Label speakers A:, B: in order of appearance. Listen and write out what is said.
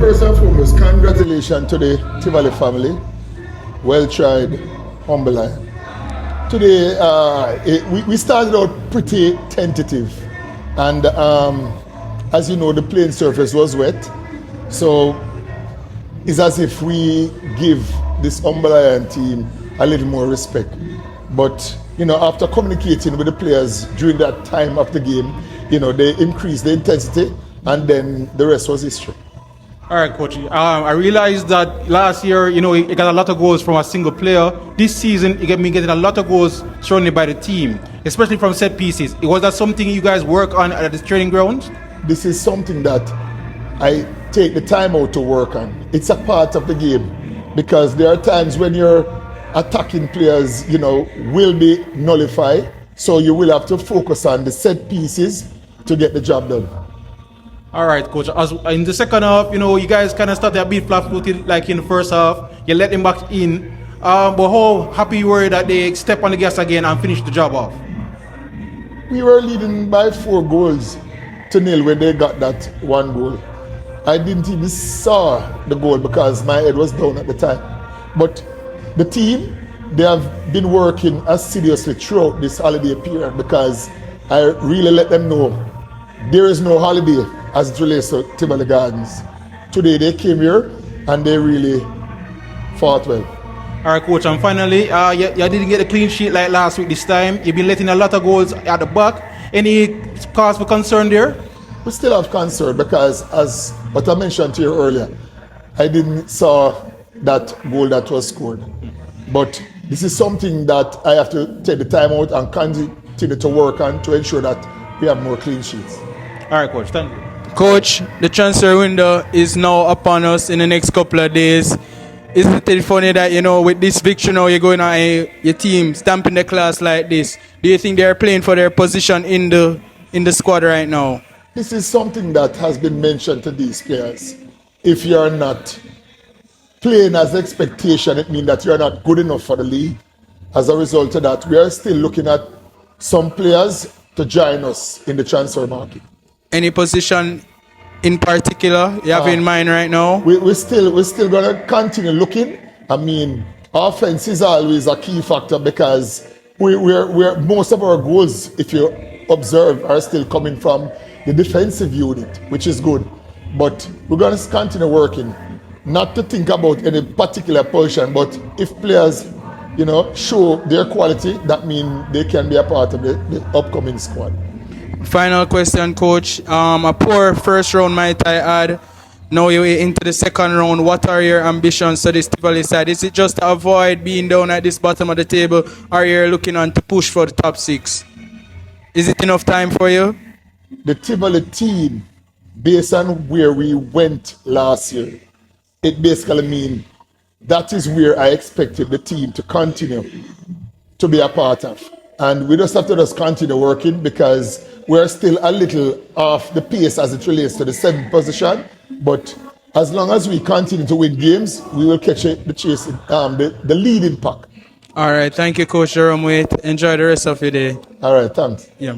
A: First and foremost, congratulations to the Tivoli family. Well tried, humble lion. Today, we started out pretty tentative, and as you know, the playing surface was wet, so it's as if we give this humble lion team a little more respect. But you know, after communicating with the players during that time of the game, you know, they increased the intensity, and then the rest was history.
B: All right, Coach. I realized that last year, you know, you got a lot of goals from a single player. This season, you get me getting a lot of goals surrounded by the team, especially from set pieces. Was that something you guys work on at the training grounds?
A: This is something that I take the time out to work on. It's a part of the game, because there are times when your attacking players, you know, will be nullified. So you will have to focus on the set pieces to get the job done.
B: All right, Coach. As in the second half, you know, you guys kind of started a bit flat-footed like in the first half. You let them back in. But how happy you were that they step on the gas again and finish the job off?
A: We were leading by 4-0 when they got that one goal. I didn't even saw the goal because my head was down at the time. But the team, they have been working assiduously throughout this holiday period, because I really let them know there is no holiday as it relates to Tivoli Gardens. Today they came here and they really fought well.
B: All right, Coach, and finally, you didn't get a clean sheet like last week this time. You've been letting a lot of goals at the back. Any cause for concern there?
A: We still have concern because, as what I mentioned to you earlier, I didn't saw that goal that was scored. But this is something that I have to take the time out and continue to work on to ensure that we have more clean sheets.
B: All right, Coach, thank you.
C: Coach, the transfer window is now upon us in the next couple of days. Isn't it funny that, you know, with this victory now, you're going on your team stamping the class like this? Do you think they're playing for their position in the squad right now?
A: This is something that has been mentioned to these players. If you're not playing as expectation, it means that you're not good enough for the league. As a result of that, we are still looking at some players to join us in the transfer market.
C: Any position in particular you have in mind right now?
A: We're still going to continue looking. I mean, offense is always a key factor, because we're most of our goals, if you observe, are still coming from the defensive unit, which is good. But we're going to continue working, not to think about any particular position, but if players, you know, show their quality, that means they can be a part of the upcoming squad.
C: Final question, Coach. A poor first round might I add. Now you're into the second round. What are your ambitions to this Tivoli side? Is it just to avoid being down at this bottom of the table, or you're looking on to push for the top 6? Is it enough time for you?
A: The Tivoli team, based on where we went last year, it basically means that is where I expected the team to continue to be a part of. And we just have to continue working, because we're still a little off the pace as it relates to the 7th position. But as long as we continue to win games, we will catch the chase, the leading pack.
C: All right. Thank you, Coach Jerome Waite. Enjoy the rest of your day.
A: All right. Thanks.
C: Yeah.